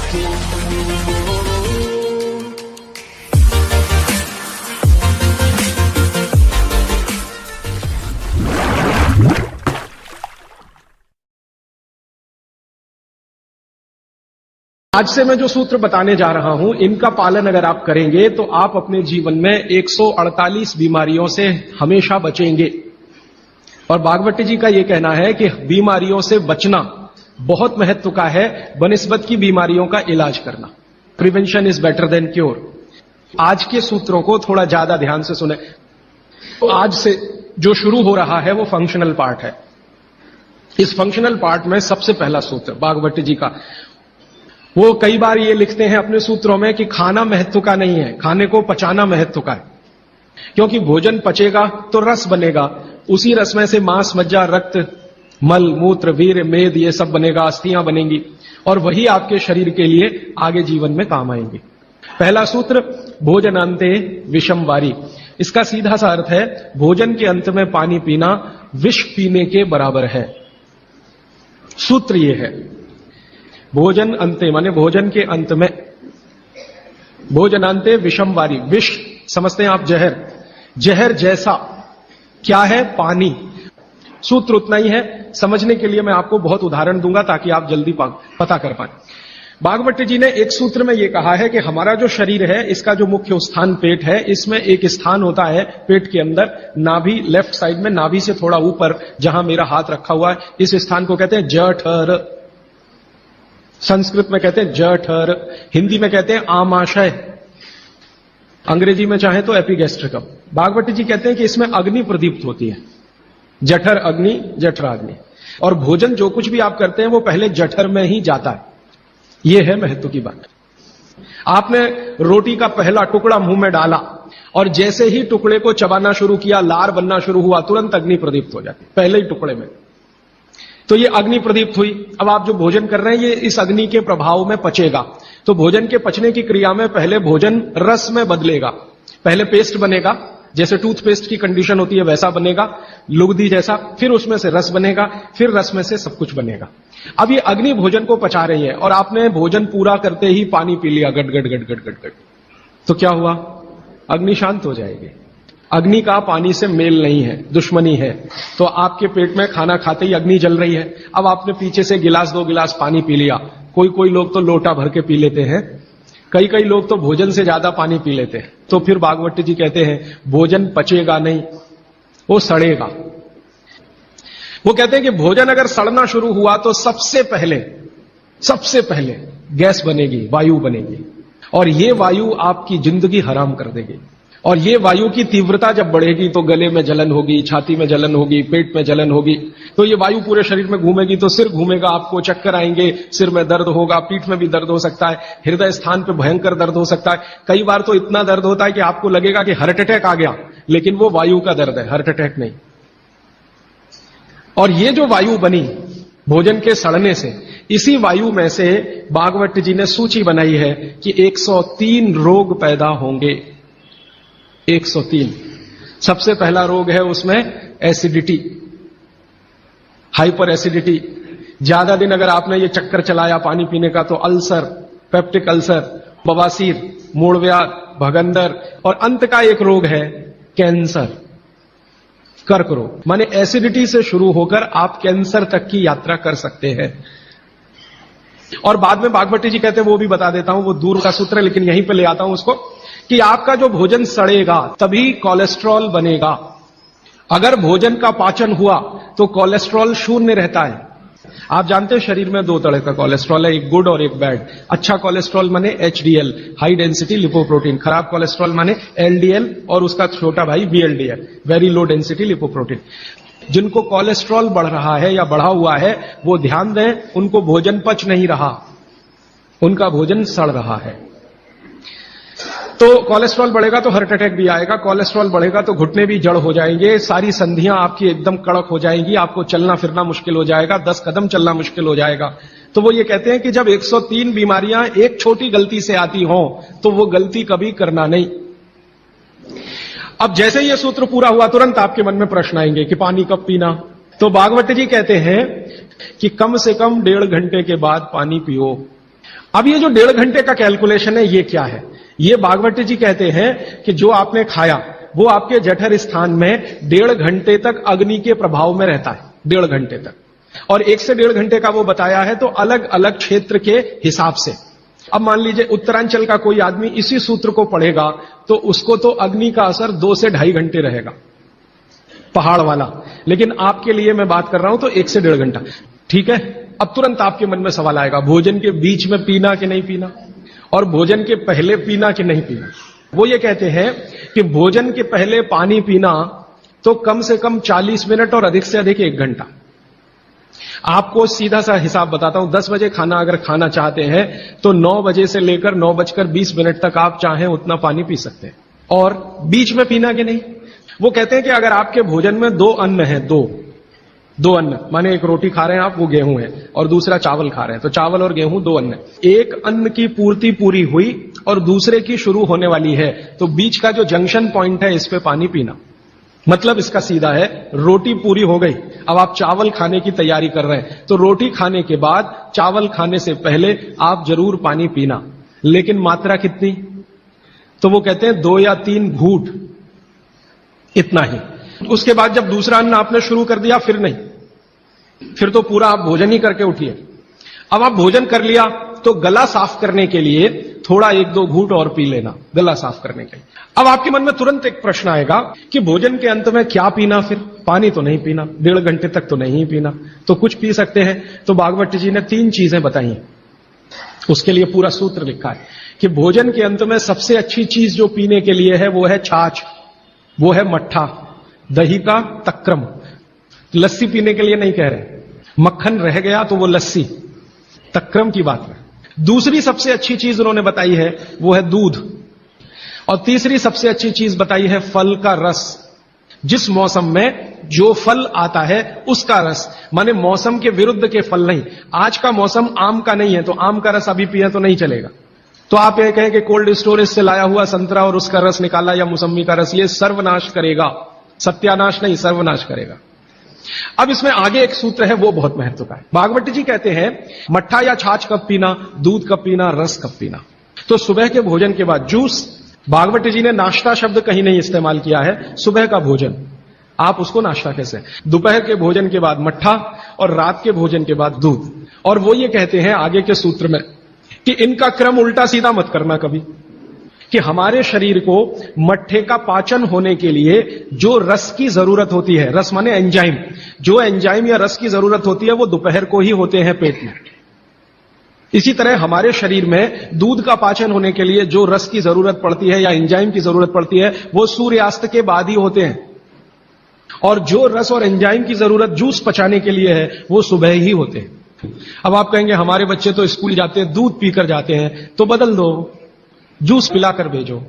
आज से मैं जो सूत्र बताने जा रहा हूं, इनका पालन अगर आप करेंगे तो आप अपने जीवन में 148 बीमारियों से हमेशा बचेंगे। और भागवती जी का यह कहना है कि बीमारियों से बचना बहुत महत्व का है बनिस्बत की बीमारियों का इलाज करना। Prevention is better than cure. आज के सूत्रों को थोड़ा ज्यादा ध्यान से सुने। तो आज से जो शुरू हो रहा है वो फंक्शनल पार्ट है। इस फंक्शनल पार्ट में सबसे पहला सूत्र भागवती जी का, वो कई बार ये लिखते हैं अपने सूत्रों में कि खाना महत्व का नहीं है, खाने को पचाना महत्व का है। क्योंकि भोजन पचेगा तो रस बनेगा, उसी रस में से मांस, मज्जा, रक्त, मल, मूत्र, वीर्य, मेद ये सब बनेगा, अस्थियां बनेंगी और वही आपके शरीर के लिए आगे जीवन में काम आएंगे। पहला सूत्र, भोजनांते विषम वारी। इसका सीधा सा अर्थ है भोजन के अंत में पानी पीना विष पीने के बराबर है। सूत्र ये है, भोजन अंते माने भोजन के अंत में, भोजनांते विषम वारी। विष समझते हैं आप जहर, जहर जैसा क्या है? पानी। सूत्र उतना ही है। समझने के लिए मैं आपको बहुत उदाहरण दूंगा ताकि आप जल्दी पता कर पाए। भागवती जी ने एक सूत्र में यह कहा है कि हमारा जो शरीर है, इसका जो मुख्य स्थान पेट है, इसमें एक स्थान होता है पेट के अंदर, नाभि, लेफ्ट साइड में, नाभि से थोड़ा ऊपर जहां मेरा हाथ रखा हुआ है, इस स्थान को कहते हैं जठर। संस्कृत में कहते हैं जठर, हिंदी में कहते हैं आमाशय, अंग्रेजी में चाहे तो एपिगैस्ट्रिकम। भागवती जी कहते हैं कि इसमें अग्नि प्रदीप्त होती है। जठर अग्नि, जठराग्नि। और भोजन जो कुछ भी आप करते हैं वो पहले जठर में ही जाता है। यह है महत्व की बात। आपने रोटी का पहला टुकड़ा मुंह में डाला और जैसे ही टुकड़े को चबाना शुरू किया, लार बनना शुरू हुआ, तुरंत अग्नि प्रदीप्त हो जाती पहले ही टुकड़े में। तो ये अग्नि प्रदीप्त हुई। अब आप जो भोजन कर रहे हैं ये इस अग्नि के प्रभाव में पचेगा। तो भोजन के पचने की क्रिया में पहले भोजन रस में बदलेगा। पहले पेस्ट बनेगा, जैसे टूथपेस्ट की कंडीशन होती है वैसा बनेगा, लुगदी जैसा, फिर उसमें से रस बनेगा, फिर रस में से सब कुछ बनेगा। अब ये अग्नि भोजन को पचा रही है और आपने भोजन पूरा करते ही पानी पी लिया, गट गट गट गट गट गट, तो क्या हुआ? अग्नि शांत हो जाएगी। अग्नि का पानी से मेल नहीं है, दुश्मनी है। तो आपके पेट में खाना खाते ही अग्नि जल रही है। अब आपने पीछे से गिलास, 2 गिलास पानी पी लिया। कोई लोग तो लोटा भर के पी लेते हैं, कई लोग तो भोजन से ज्यादा पानी पी लेते हैं। तो फिर भागवती जी कहते हैं भोजन पचेगा नहीं, वो सड़ेगा। वो कहते हैं कि भोजन अगर सड़ना शुरू हुआ तो सबसे पहले गैस बनेगी, वायु बनेगी, और ये वायु आपकी जिंदगी हराम कर देगी। और ये वायु की तीव्रता जब बढ़ेगी तो गले में जलन होगी, छाती में जलन होगी, पेट में जलन होगी। तो ये वायु पूरे शरीर में घूमेगी तो सिर घूमेगा, आपको चक्कर आएंगे, सिर में दर्द होगा, पीठ में भी दर्द हो सकता है, हृदय स्थान पे भयंकर दर्द हो सकता है। कई बार तो इतना दर्द होता है कि आपको लगेगा कि हार्ट अटैक आ गया, लेकिन वो वायु का दर्द है, हार्ट अटैक नहीं। और ये जो वायु बनी भोजन के सड़ने से, इसी वायु में से भागवत जी ने सूची बनाई है कि 103 रोग पैदा होंगे। 103। सबसे पहला रोग है उसमें एसिडिटी, हाइपर एसिडिटी। ज्यादा दिन अगर आपने ये चक्कर चलाया पानी पीने का तो अल्सर, पेप्टिक अल्सर, बवासीर, मूढ़व्याध, भगंदर, और अंत का एक रोग है कैंसर, कर्क रोग। माने एसिडिटी से शुरू होकर आप कैंसर तक की यात्रा कर सकते हैं। और बाद में भागवती जी कहते हैं, वो भी बता देता हूं, वो दूर का सूत्र है लेकिन यहीं पे ले आता हूं उसको, कि आपका जो भोजन सड़ेगा तभी कोलेस्ट्रॉल बनेगा। अगर भोजन का पाचन हुआ तो कोलेस्ट्रॉल शून्य रहता है। आप जानते हैं शरीर में 2 तरह का कोलेस्ट्रॉल है, एक गुड और एक बैड। अच्छा कोलेस्ट्रॉल माने एचडीएल, हाई डेंसिटी लिपोप्रोटीन। खराब कोलेस्ट्रॉल माने एलडीएल और उसका छोटा भाई VLDL, very low density lipoprotein. जिनको कोलेस्ट्रॉल बढ़ रहा है या बढ़ा हुआ है वो ध्यान दें, उनको भोजन पच नहीं रहा, उनका भोजन सड़ रहा है। तो कोलेस्ट्रॉल बढ़ेगा तो हार्ट अटैक भी आएगा, कोलेस्ट्रॉल बढ़ेगा तो घुटने भी जड़ हो जाएंगे, सारी संधियां आपकी एकदम कड़क हो जाएंगी, आपको चलना फिरना मुश्किल हो जाएगा, 10 कदम चलना मुश्किल हो जाएगा। तो वो ये कहते हैं कि जब 103 बीमारियां एक छोटी गलती से आती हों तो वो गलती कभी करना नहीं। अब जैसे ये सूत्र पूरा हुआ तुरंत आपके मन में प्रश्न आएंगे कि पानी कब पीना। तो भागवती जी कहते हैं कि कम से कम 1.5 घंटे के बाद पानी पियो। अब ये जो 1.5 घंटे का कैलकुलेशन है, ये क्या है? ये भागवती जी कहते हैं कि जो आपने खाया वो आपके जठर स्थान में 1.5 घंटे तक अग्नि के प्रभाव में रहता है, 1.5 घंटे तक। और 1 से 1.5 घंटे का वो बताया है तो अलग अलग क्षेत्र के हिसाब से। अब मान लीजिए उत्तरांचल का कोई आदमी इसी सूत्र को पढ़ेगा तो उसको तो अग्नि का असर 2 से 2.5 घंटे रहेगा, पहाड़ वाला। लेकिन आपके लिए मैं बात कर रहा हूं तो 1 से 1.5 घंटा, ठीक है। अब तुरंत आपके मन में सवाल आएगा, भोजन के बीच में पीना कि नहीं पीना, और भोजन के पहले पीना कि नहीं पीना। वो ये कहते हैं कि भोजन के पहले पानी पीना तो कम से कम 40 मिनट और अधिक से अधिक 1 घंटा। आपको सीधा सा हिसाब बताता हूं, 10 बजे खाना अगर खाना चाहते हैं तो 9 बजे से लेकर 9:20 तक आप चाहें उतना पानी पी सकते हैं। और बीच में पीना कि नहीं, वो कहते हैं कि अगर आपके भोजन में 2 अन्न है, दो अन्न माने एक रोटी खा रहे हैं आप, वो गेहूं है, और दूसरा चावल खा रहे हैं, तो चावल और गेहूं 2 अन्न। एक अन्न की पूर्ति पूरी हुई और दूसरे की शुरू होने वाली है, तो बीच का जो जंक्शन पॉइंट है इस पे पानी पीना। मतलब इसका सीधा है, रोटी पूरी हो गई, अब आप चावल खाने की तैयारी कर रहे हैं, तो रोटी खाने के बाद चावल खाने से पहले आप जरूर पानी पीना। लेकिन मात्रा कितनी? तो वो कहते हैं 2 या 3 घूंट, इतना ही। उसके बाद जब दूसरा अन्न आपने शुरू कर दिया फिर नहीं, फिर तो पूरा आप भोजन ही करके उठिए। अब आप भोजन कर लिया तो गला साफ करने के लिए थोड़ा 1-2 घूंट और पी लेना, गला साफ करने के लिए। अब आपके मन में तुरंत एक प्रश्न आएगा कि भोजन के अंत में क्या पीना, फिर पानी तो नहीं पीना, 1.5 घंटे तक तो नहीं पीना, तो कुछ पी सकते हैं। तो भागवती जी ने 3 चीजें बताई हैं, उसके लिए पूरा सूत्र लिखा है कि भोजन के अंत में सबसे अच्छी चीज जो पीने के लिए है वो है छाछ, वो है मट्ठा, दही का तक्रम। लस्सी पीने के लिए नहीं कह रहे, मक्खन रह गया तो वो लस्सी, तक्रम की बात है। दूसरी सबसे अच्छी चीज उन्होंने बताई है वो है दूध, और तीसरी सबसे अच्छी चीज बताई है फल का रस। जिस मौसम में जो फल आता है उसका रस, माने मौसम के विरुद्ध के फल नहीं। आज का मौसम आम का नहीं है तो आम का रस अभी पिए तो नहीं चलेगा। तो आप ये कहें कि कोल्ड स्टोरेज से लाया हुआ संतरा और उसका रस निकाला या मौसम्मी का रस, ये सर्वनाश करेगा, सत्यानाश नहीं, सर्वनाश करेगा। अब इसमें आगे एक सूत्र है वो बहुत महत्व का है। भागवती जी कहते हैं मट्ठा या छाछ कब पीना, दूध कब पीना, रस कब पीना। तो सुबह के भोजन के बाद जूस, भागवती जी ने नाश्ता शब्द कहीं नहीं इस्तेमाल किया है, सुबह का भोजन आप उसको नाश्ता कैसे, दोपहर के भोजन के बाद मट्ठा और रात के भोजन के बाद दूध। और वो ये कहते हैं आगे के सूत्र में कि इनका क्रम उल्टा सीधा मत करना कभी, कि हमारे शरीर को मट्ठे का पाचन होने के लिए जो रस की जरूरत होती है, रस माने एंजाइम, जो एंजाइम या रस की जरूरत होती है वो दोपहर को ही होते हैं पेट में। इसी तरह हमारे शरीर में दूध का पाचन होने के लिए जो रस की जरूरत पड़ती है या एंजाइम की जरूरत पड़ती है वो सूर्यास्त के बाद ही होते हैं, और जो रस और एंजाइम की जरूरत जूस पचाने के लिए है वो सुबह ही होते हैं। अब आप कहेंगे हमारे बच्चे तो स्कूल जाते हैं, दूध पीकर जाते हैं, तो बदल दो, जूस पिलाकर भेजो।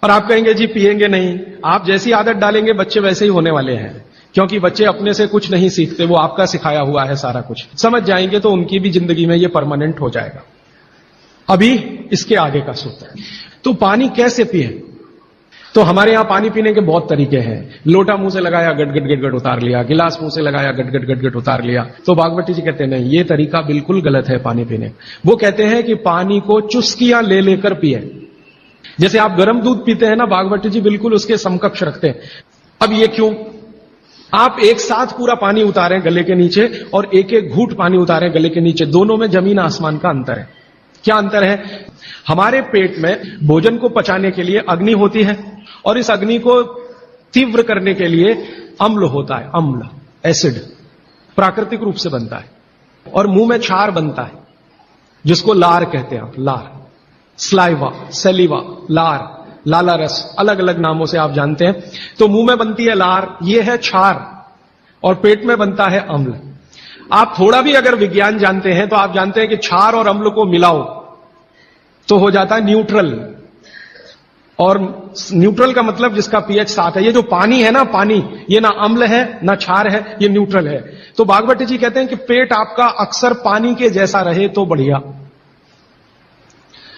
और आप कहेंगे जी पिएंगे नहीं, आप जैसी आदत डालेंगे बच्चे वैसे ही होने वाले हैं, क्योंकि बच्चे अपने से कुछ नहीं सीखते, वो आपका सिखाया हुआ है सारा कुछ। समझ जाएंगे तो उनकी भी जिंदगी में ये परमानेंट हो जाएगा। अभी इसके आगे का सूत्र है, तो पानी कैसे पिए। तो हमारे यहां पानी पीने के बहुत तरीके हैं। लोटा मुंह से लगाया, गट गट गट गट उतार लिया, गिलास मुंह से लगाया, गट गट गट गट उतार लिया। तो भागवती जी कहते हैं नहीं, ये तरीका बिल्कुल गलत है पानी पीने। वो कहते हैं कि पानी को चुस्कियां ले लेकर पिए। जैसे आप गर्म दूध पीते हैं ना, भागवती जी बिल्कुल उसके समकक्ष रखते हैं। अब ये क्यों, आप एक साथ पूरा पानी उतारें गले के नीचे और एक एक घूंट पानी उतारें गले के नीचे, दोनों में जमीन आसमान का अंतर है। क्या अंतर है? हमारे पेट में भोजन को पचाने के लिए अग्नि होती है, और इस अग्नि को तीव्र करने के लिए अम्ल होता है, अम्ल, एसिड प्राकृतिक रूप से बनता है, और मुंह में क्षार बनता है जिसको लार कहते हैं आप, लार, स्लाइवा, सेलिवा, लार, लाला रस, अलग अलग नामों से आप जानते हैं। तो मुंह में बनती है लार, ये है क्षार, और पेट में बनता है अम्ल। आप थोड़ा भी अगर विज्ञान जानते हैं तो आप जानते हैं कि क्षार और अम्ल को मिलाओ तो हो जाता है न्यूट्रल, और न्यूट्रल का मतलब जिसका पीएच 7 है। ये जो पानी है ना, पानी ये ना अम्ल है ना क्षार है, ये न्यूट्रल है। तो भागवती जी कहते हैं कि पेट आपका अक्सर पानी के जैसा रहे तो बढ़िया।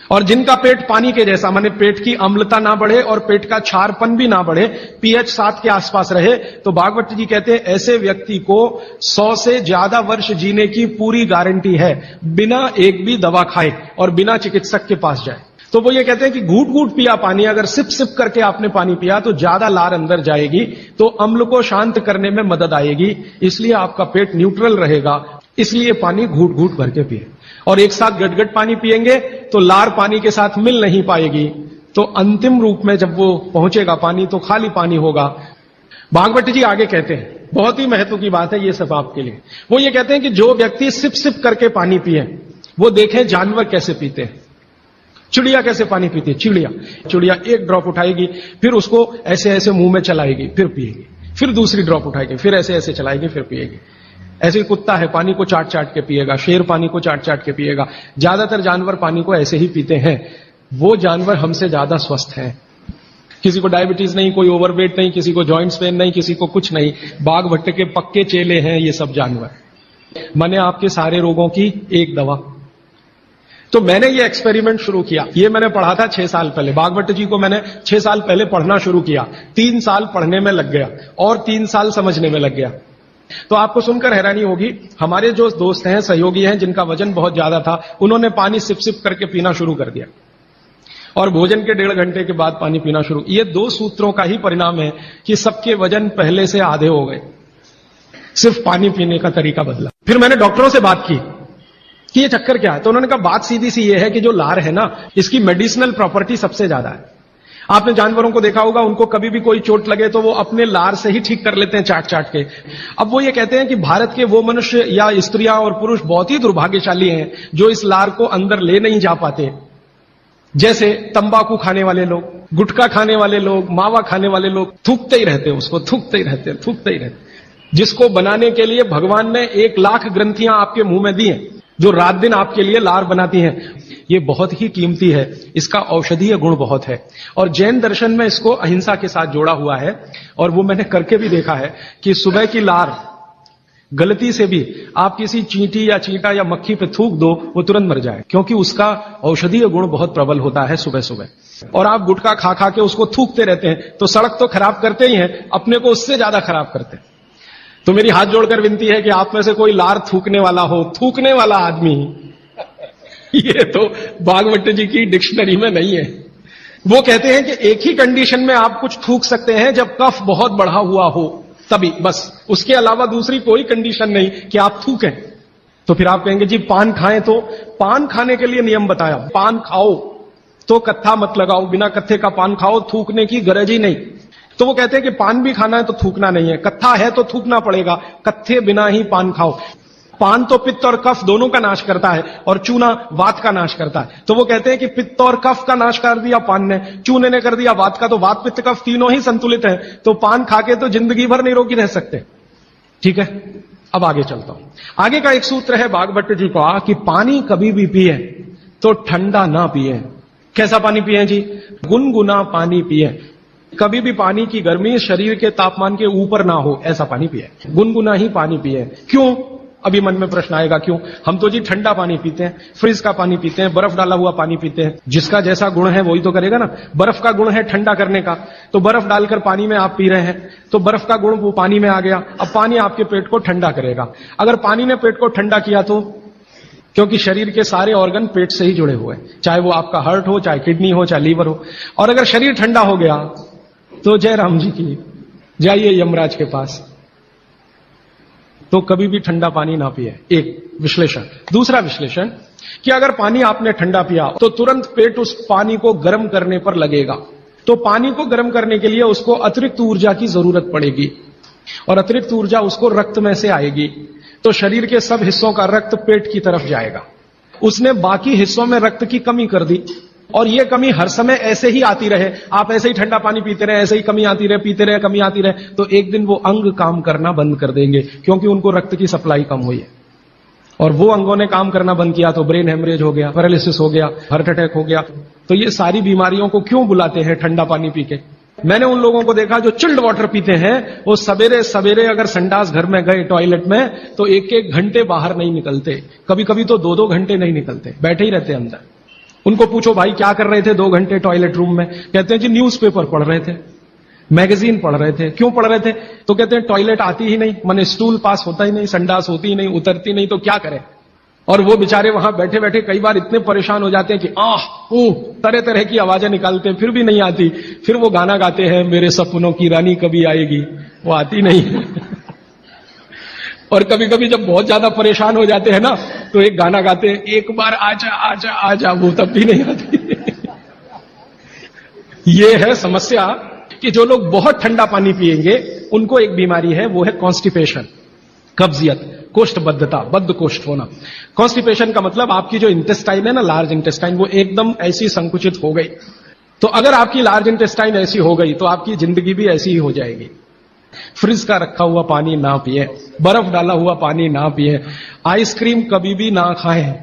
और जिनका पेट पानी के जैसा, माने पेट की अम्लता ना बढ़े और पेट का क्षारपन भी ना बढ़े, पीएच 7 के आसपास रहे, तो भागवत जी कहते हैं ऐसे व्यक्ति को 100 से ज्यादा वर्ष जीने की पूरी गारंटी है, बिना एक भी दवा खाए और बिना चिकित्सक के पास जाए। तो वो ये कहते हैं कि घूट घूट पिया पानी, अगर सिप सिप करके आपने पानी पिया तो ज्यादा लार अंदर जाएगी, तो अम्ल को शांत करने में मदद आएगी, इसलिए आपका पेट न्यूट्रल रहेगा। इसलिए पानी घूट घूट भर के पिए। और एक साथ गटगट पानी पिएंगे तो लार पानी के साथ मिल नहीं पाएगी, तो अंतिम रूप में जब वो पहुंचेगा पानी तो खाली पानी होगा। भागवत जी आगे कहते हैं, बहुत ही महत्व की बात है ये सब आपके लिए। वो ये कहते हैं कि जो व्यक्ति सिप सिप करके पानी पिए, वो देखें जानवर कैसे पीते हैं। चिड़िया कैसे पानी पीती है? चिड़िया एक ड्रॉप उठाएगी, फिर उसको ऐसे ऐसे मुंह में चलाएगी, फिर पिएगी, फिर दूसरी ड्रॉप उठाएगी, फिर ऐसे ऐसे चलाएगी, फिर पिएगी। ऐसे ही कुत्ता है, पानी को चाट चाट के पिएगा, शेर पानी को चाट चाट के पिएगा। ज्यादातर जानवर पानी को ऐसे ही पीते हैं। वो जानवर हमसे ज्यादा स्वस्थ हैं। किसी को डायबिटीज नहीं, कोई ओवरवेट नहीं, किसी को जॉइंट्स पेन नहीं, किसी को कुछ नहीं। बाघ भट्ट के पक्के चेले हैं ये सब जानवर। मैंने आपके सारे रोगों की एक दवा। तो मैंने ये एक्सपेरिमेंट शुरू किया, ये मैंने पढ़ा था 6 साल पहले। भागवत जी को मैंने 6 साल पहले पढ़ना शुरू किया, 3 साल पढ़ने में लग गया और 3 साल समझने में लग गया। तो आपको सुनकर हैरानी होगी, हमारे जो दोस्त हैं, सहयोगी हैं, जिनका वजन बहुत ज्यादा था, उन्होंने पानी सिप सिप करके पीना शुरू कर दिया और भोजन के 1.5 घंटे के बाद पानी पीना शुरू। ये 2 सूत्रों का ही परिणाम है कि सबके वजन पहले से आधे हो गए, सिर्फ पानी पीने का तरीका बदला। फिर मैंने डॉक्टरों से बात की कि ये चक्कर क्या है, तो उन्होंने कहा बात सीधी सी ये है कि जो लार है ना, इसकी मेडिसिनल प्रॉपर्टी सबसे ज्यादा है। आपने जानवरों को देखा होगा, उनको कभी भी कोई चोट लगे तो वो अपने लार से ही ठीक कर लेते हैं, चाट चाट के। अब वो ये कहते हैं कि भारत के वो मनुष्य या स्त्रियां और पुरुष बहुत ही दुर्भाग्यशाली हैं जो इस लार को अंदर ले नहीं जा पाते। जैसे तंबाकू खाने वाले लोग, गुटखा खाने वाले लोग, मावा खाने वाले लोग, थूकते ही रहते हैं उसको, थूकते ही रहते। जिसको बनाने के लिए भगवान ने 1 लाख ग्रंथियां आपके मुंह में दी हैं, जो रात दिन आपके लिए लार बनाती हैं। ये बहुत ही कीमती है, इसका औषधीय गुण बहुत है। और जैन दर्शन में इसको अहिंसा के साथ जोड़ा हुआ है। और वो मैंने करके भी देखा है कि सुबह की लार गलती से भी आप किसी चींटी या चींटा या मक्खी पे थूक दो, वो तुरंत मर जाए, क्योंकि उसका औषधीय गुण बहुत प्रबल होता है सुबह सुबह। और आप गुटखा खा खा के उसको थूकते रहते हैं, तो सड़क तो खराब करते ही हैं, अपने को उससे ज्यादा खराब करते हैं। तो मेरी हाथ जोड़कर विनती है कि आप में से कोई लार थूकने वाला हो, थूकने वाला आदमी, ये तो भागवत जी की डिक्शनरी में नहीं है। वो कहते हैं कि एक ही कंडीशन में आप कुछ थूक सकते हैं, जब कफ बहुत बढ़ा हुआ हो, तभी, बस। उसके अलावा दूसरी कोई कंडीशन नहीं कि आप थूकें। तो फिर आप कहेंगे जी पान खाएं, तो पान खाने के लिए नियम बताया, पान खाओ तो कत्था मत लगाओ, बिना कत्थे का पान खाओ, थूकने की गरज ही नहीं। तो वो कहते हैं कि पान भी खाना है तो थूकना नहीं है, कत्था है तो थूकना पड़ेगा, कत्थे बिना ही पान खाओ। पान तो पित्त और कफ दोनों का नाश करता है, और चूना वात का नाश करता है। तो वो कहते हैं कि पित्त और कफ का नाश कर दिया पान ने, चूने ने कर दिया वात का, तो वात पित्त कफ तीनों ही संतुलित हैं, तो पान खाके तो जिंदगी भर निरोगी रह सकते। ठीक है, अब आगे चलता हूं। आगे का एक सूत्र है भागवत जी का कि पानी कभी भी पिए तो ठंडा ना पिए। कैसा पानी पिए जी? गुनगुना पानी पिए। कभी भी पानी की गर्मी शरीर के तापमान के ऊपर ना हो, ऐसा पानी पिए, गुनगुना ही पानी पिए। क्यों? अभी मन में प्रश्न आएगा क्यों? हम तो जी ठंडा पानी पीते हैं, फ्रिज का पानी पीते हैं, बर्फ डाला हुआ पानी पीते हैं। जिसका जैसा गुण है वही तो करेगा ना। बर्फ का गुण है ठंडा करने का, तो बर्फ डालकर पानी में आप पी रहे हैं, तो बर्फ का गुण वो पानी में आ गया। अब पानी आपके पेट को ठंडा करेगा। अगर पानी ने पेट को ठंडा किया तो, क्योंकि शरीर के सारे ऑर्गन पेट से ही जुड़े हुए हैं, चाहे वो आपका हार्ट हो, चाहे किडनी हो, चाहे लीवर हो। और अगर शरीर ठंडा हो गया तो जय राम जी की, जाइए यमराज के पास। तो कभी भी ठंडा पानी ना पिए, एक विश्लेषण। दूसरा विश्लेषण कि अगर पानी आपने ठंडा पिया तो तुरंत पेट उस पानी को गर्म करने पर लगेगा। तो पानी को गर्म करने के लिए उसको अतिरिक्त ऊर्जा की जरूरत पड़ेगी, और अतिरिक्त ऊर्जा उसको रक्त में से आएगी। तो शरीर के सब हिस्सों का रक्त पेट की तरफ जाएगा। उसने बाकी हिस्सों में रक्त की कमी कर दी, और यह कमी हर समय ऐसे ही आती रहे, आप ऐसे ही ठंडा पानी पीते रहे, ऐसे ही कमी आती रहे, पीते रहे, कमी आती रहे, तो एक दिन वो अंग काम करना बंद कर देंगे, क्योंकि उनको रक्त की सप्लाई कम हुई है। और वो अंगों ने काम करना बंद किया तो ब्रेन हेमरेज हो गया, पैरालिसिस हो गया, हार्ट अटैक हो गया। तो ये सारी बीमारियों को क्यों बुलाते हैं ठंडा पानी पी के? मैंने उन लोगों को देखा जो चिल्ड वाटर पीते हैं, वो सवेरे सवेरे अगर संडास घर में गए टॉयलेट में, तो 1-1 घंटे बाहर नहीं निकलते, कभी कभी तो 2-2 घंटे नहीं निकलते, बैठे ही रहते अंदर। उनको पूछो भाई क्या कर रहे थे 2 घंटे टॉयलेट रूम में, कहते हैं जी न्यूज़पेपर पढ़ रहे थे, मैगजीन पढ़ रहे थे। क्यों पढ़ रहे थे? तो कहते हैं टॉयलेट आती ही नहीं, माने स्टूल पास होता ही नहीं, संडास होती ही नहीं, उतरती नहीं, तो क्या करें। और वो बेचारे वहां बैठे बैठे कई बार इतने परेशान हो जाते हैं कि तरह तरह की आवाजें निकालते हैं, फिर भी नहीं आती। फिर वो गाना गाते हैं, मेरे सपनों की रानी कभी आएगी, वो आती नहीं है। और कभी कभी जब बहुत ज्यादा परेशान हो जाते हैं ना, तो एक गाना गाते हैं, एक बार आजा आजा आजा, वो तब भी नहीं आती। ये है समस्या कि जो लोग बहुत ठंडा पानी पिएंगे उनको एक बीमारी है, वो है कॉन्स्टिपेशन, कब्जियत, कोष्ठबद्धता, बद्ध कोष्ठ होना। कॉन्स्टिपेशन का मतलब आपकी जो इंटेस्टाइन है ना, लार्ज इंटेस्टाइन, वो एकदम ऐसी संकुचित हो गई। तो अगर आपकी लार्ज इंटेस्टाइन ऐसी हो गई तो आपकी जिंदगी भी ऐसी ही हो जाएगी। फ्रिज का रखा हुआ पानी ना पिए, बर्फ डाला हुआ पानी ना पिए, आइसक्रीम कभी भी ना खाएं,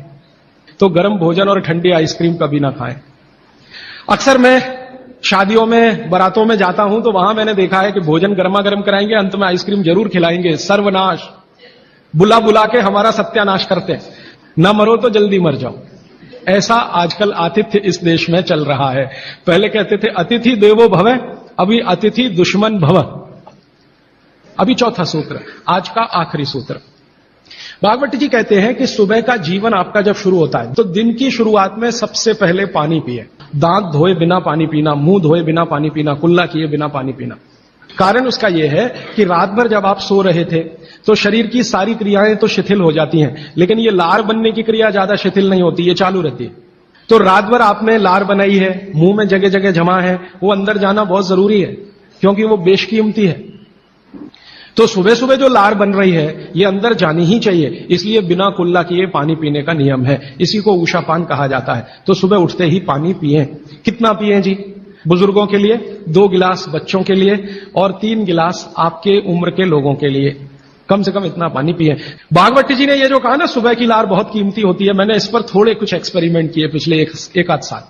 तो गर्म भोजन और ठंडी आइसक्रीम कभी ना खाएं। अक्सर मैं शादियों में, बारातों में जाता हूं तो वहां मैंने देखा है कि भोजन गर्मा गर्म कराएंगे, अंत में आइसक्रीम जरूर खिलाएंगे। सर्वनाश, बुला बुला के हमारा सत्यानाश करते हैं। ना मरो तो जल्दी मर जाओ। ऐसा आजकल आतिथ्य इस देश में चल रहा है। पहले कहते थे अतिथि देवो भव, अभी अतिथि दुश्मन भव। अभी चौथा सूत्र, आज का आखिरी सूत्र। भागवत जी कहते हैं कि सुबह का जीवन आपका जब शुरू होता है तो दिन की शुरुआत में सबसे पहले पानी पिए। दांत धोए बिना पानी पीना, मुंह धोए बिना पानी पीना, कुल्ला किए बिना पानी पीना। कारण उसका यह है कि रात भर जब आप सो रहे थे तो शरीर की सारी क्रियाएं तो शिथिल हो जाती हैं, लेकिन ये लार बनने की क्रिया ज्यादा शिथिल नहीं होती, ये चालू रहती है। तो रात भर आपने लार बनाई है, मुंह में जगह जगह जमा है, वो अंदर जाना बहुत जरूरी है, क्योंकि वो बेशकीमती है। तो सुबह सुबह जो लार बन रही है ये अंदर जानी ही चाहिए, इसलिए बिना कुल्ला किए पानी पीने का नियम है। इसी को उषापान कहा जाता है। तो सुबह उठते ही पानी पिए। कितना पिए जी? बुजुर्गों के लिए 2 गिलास, बच्चों के लिए, और 3 गिलास आपके उम्र के लोगों के लिए। कम से कम इतना पानी पिए। भागवत जी ने ये जो कहा ना सुबह की लार बहुत कीमती होती है, मैंने इस पर थोड़े कुछ एक्सपेरिमेंट किए पिछले एक आध साल।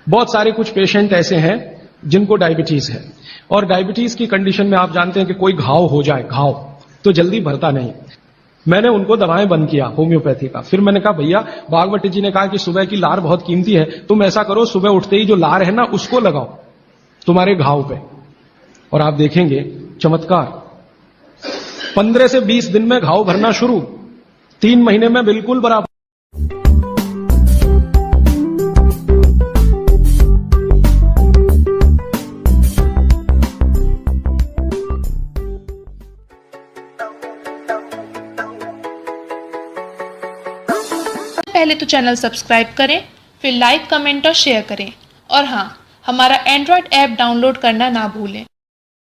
बहुत सारे कुछ पेशेंट ऐसे हैं जिनको डायबिटीज है, और डायबिटीज की कंडीशन में आप जानते हैं कि कोई घाव हो जाए, घाव तो जल्दी भरता नहीं। मैंने उनको दवाएं बंद किया होम्योपैथी का। फिर मैंने कहा भैया, भागवत जी ने कहा कि सुबह की लार बहुत कीमती है, तुम ऐसा करो सुबह उठते ही जो लार है ना उसको लगाओ तुम्हारे घाव पे, और आप देखेंगे चमत्कार। 15 से 20 दिन में घाव भरना शुरू, 3 महीने में बिल्कुल बराबर। पहले तो चैनल सब्सक्राइब करें, फिर लाइक, कमेंट और शेयर करें। और हाँ, हमारा एंड्रॉयड ऐप डाउनलोड करना ना भूलें।